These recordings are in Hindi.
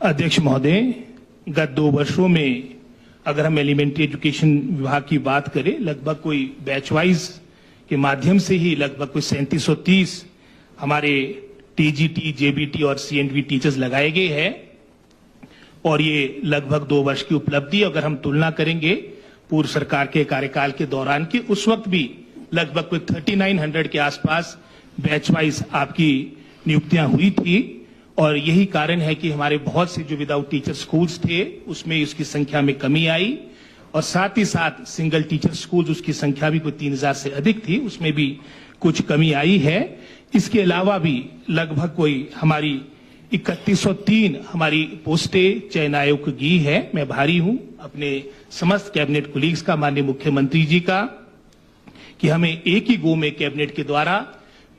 अध्यक्ष महोदय, गत 2 वर्षों में अगर हम एलिमेंट्री एजुकेशन विभाग की बात करें, लगभग कोई बैच वाइज के माध्यम से ही लगभग कोई 3730 हमारे टीजीटी, जेबीटी और सीएनवी टीचर्स लगाए गए हैं और ये लगभग 2 वर्ष की उपलब्धि। अगर हम तुलना करेंगे पूर्व सरकार के कार्यकाल के दौरान की, उस वक्त भी लगभग कोई 3900 के आसपास बैच वाइज आपकी नियुक्तियां हुई थी और यही कारण है कि हमारे बहुत से जो विदाउट टीचर स्कूल्स थे उसमें उसकी संख्या में कमी आई और साथ ही साथ सिंगल टीचर स्कूल्स उसकी संख्या भी कोई 3000 से अधिक थी, उसमें भी कुछ कमी आई है। इसके अलावा भी लगभग कोई हमारी 3103 हमारी पोस्टें चयन आयोग की है। मैं भारी हूं अपने समस्त कैबिनेट कोलीग्स का, माननीय मुख्यमंत्री जी का, कि हमें एक ही गो में कैबिनेट के द्वारा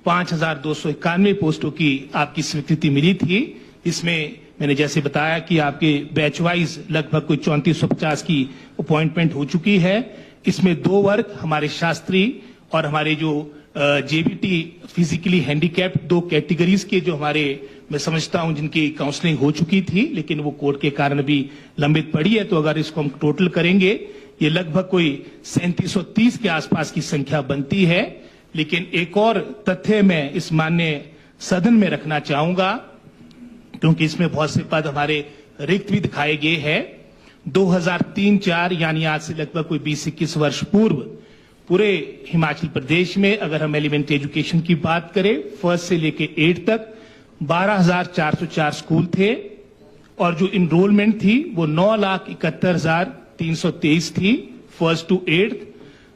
5291 पोस्टों की आपकी स्वीकृति मिली थी। इसमें मैंने जैसे बताया कि आपके बैच वाइज लगभग कोई 3450 की अपॉइंटमेंट हो चुकी है। इसमें 2 वर्ग हमारे शास्त्री और हमारे जो जेबीटी फिजिकली हैंडीकैप्ड 2 कैटेगरीज के जो हमारे, मैं समझता हूं जिनकी काउंसलिंग हो चुकी थी लेकिन वो कोर्ट के कारण भी लंबित पड़ी है, तो अगर इसको हम टोटल करेंगे ये लगभग कोई 3730 के आसपास की संख्या बनती है। लेकिन एक और तथ्य मैं इस माननीय सदन में रखना चाहूंगा, क्योंकि इसमें बहुत से पद हमारे रिक्त भी दिखाए गए हैं। 2003-04 यानी आज से लगभग कोई 20-21 वर्ष पूर्व पूरे हिमाचल प्रदेश में अगर हम एलिमेंट्री एजुकेशन की बात करें, फर्स्ट से लेके 8 तक 12,404 स्कूल थे और जो इनरोलमेंट थी वो 9,71,323 थी फर्स्ट टू 8th।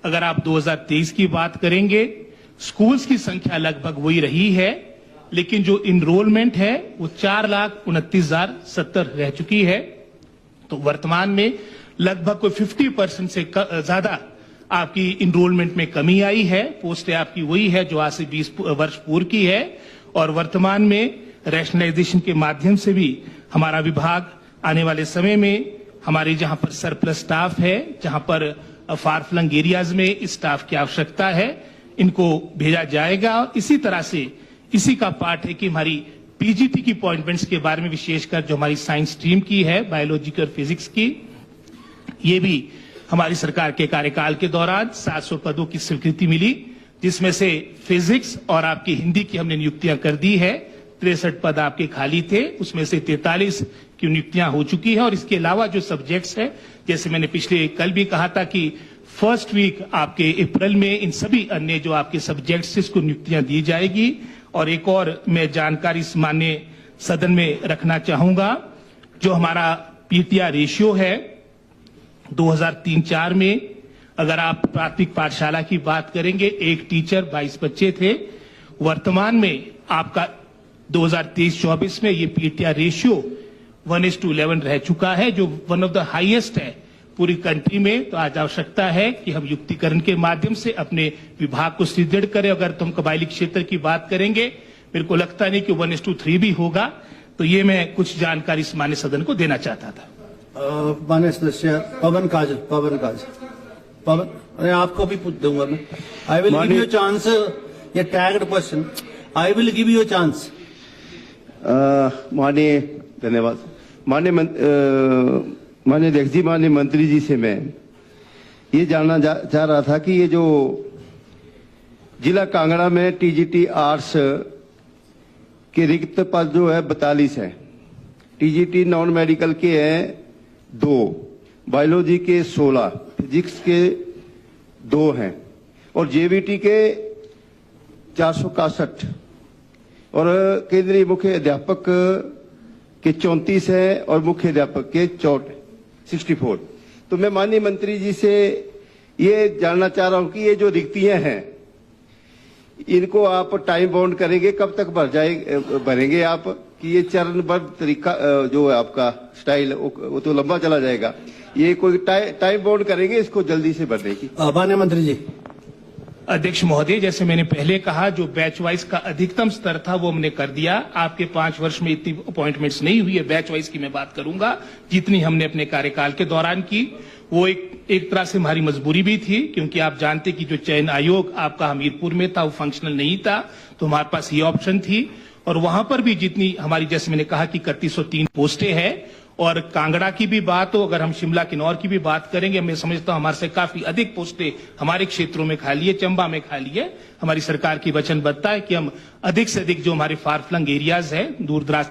अगर आप 2023 की बात करेंगे, स्कूल्स की संख्या लगभग वही रही है लेकिन जो इनरोलमेंट है वो 4,29,070 रह चुकी है। तो वर्तमान में लगभग कोई 50% से ज्यादा आपकी इनरोलमेंट में कमी आई है। पोस्टें आपकी वही है जो आज से 20 वर्ष पूर्व की है और वर्तमान में रैशनलाइजेशन के माध्यम से भी हमारा विभाग आने वाले समय में हमारे जहां पर सरप्लस स्टाफ है, जहां पर फार फ्लंग एरियाज में स्टाफ की आवश्यकता है, इनको भेजा जाएगा। इसी तरह से इसी का पार्ट है कि हमारी पीजीटी की अपॉइंटमेंट्स के बारे में, विशेषकर जो हमारी साइंस स्ट्रीम की है, बायोलॉजी और फिजिक्स की, ये भी हमारी सरकार के कार्यकाल के दौरान 700 पदों की स्वीकृति मिली, जिसमें से फिजिक्स और आपकी हिंदी की हमने नियुक्तियां कर दी है। 63 पद आपके खाली थे, उसमें से 43 की नियुक्तियां हो चुकी है और इसके अलावा जो सब्जेक्ट्स है, जैसे मैंने पिछले कल भी कहा था कि फर्स्ट वीक आपके अप्रैल में इन सभी अन्य जो आपके सब्जेक्ट्स इसको नियुक्तियां दी जाएगी। और एक और मैं जानकारी इस माननीय सदन में रखना चाहूंगा, जो हमारा पीटीआर रेशियो है 2003-04 में अगर आप प्राथमिक पाठशाला की बात करेंगे 1 टीचर 22 बच्चे थे। वर्तमान में आपका 2023-24 में ये पीटीआर रेशियो 1:11 रह चुका है, जो वन ऑफ द हाईएस्ट है पूरी कंट्री में। तो आज आवश्यकता है कि हम युक्तिकरण के माध्यम से अपने विभाग को सुदृढ़ करें। अगर तुम कबायली क्षेत्र की बात करेंगे, मेरे को लगता नहीं कि 1:3 भी होगा। तो ये मैं कुछ जानकारी इस मान्य सदन को देना चाहता था। माननीय सदस्य पवन काजल, अरे आपको भी पूछ दूंगा मैं। I will give you chance, ये tagged question, I will give you chance. माननीय धन्यवाद। माननीय अध्यक्ष जी, माननीय मंत्री जी से मैं ये जानना चाह रहा था कि ये जो जिला कांगड़ा में टीजीटी आर्ट्स के रिक्त पद जो है 42 है, टीजीटी नॉन मेडिकल के हैं 2, बायोलॉजी के 16, फिजिक्स के 2 हैं और जेबीटी के 461 और केंद्रीय मुख्य अध्यापक के 34 है और मुख्य अध्यापक के 64। तो मैं माननीय मंत्री जी से ये जानना चाह रहा हूं कि ये जो रिक्तियां हैं इनको आप टाइम बाउंड करेंगे, कब तक भरेंगे आप, कि ये चरणबद्ध तरीका जो है आपका स्टाइल वो तो लंबा चला जाएगा, ये कोई टाइम बाउंड करेंगे इसको जल्दी से भरने की? माननीय मंत्री जी। अध्यक्ष महोदय, जैसे मैंने पहले कहा, जो बैच वाइज का अधिकतम स्तर था वो हमने कर दिया। आपके 5 वर्ष में इतनी अपॉइंटमेंट्स नहीं हुई है, बैच वाइज की मैं बात करूंगा, जितनी हमने अपने कार्यकाल के दौरान की वो एक तरह से हमारी मजबूरी भी थी, क्योंकि आप जानते कि जो चयन आयोग आपका हमीरपुर में था वो फंक्शनल नहीं था, तो हमारे पास ये ऑप्शन थी। और वहां पर भी जितनी हमारी, जैसे मैंने कहा कि 3103 पोस्टें हैं, और कांगड़ा की भी बात हो, अगर हम शिमला किन्नौर की भी बात करेंगे, मैं समझता हूं हमारे से काफी अधिक पोस्टें हमारे क्षेत्रों में खाली है, चंबा में खाली है। हमारी सरकार की वचनबद्धता है कि हम अधिक से अधिक जो हमारे फार फ्लंग एरियाज है, दूर दराज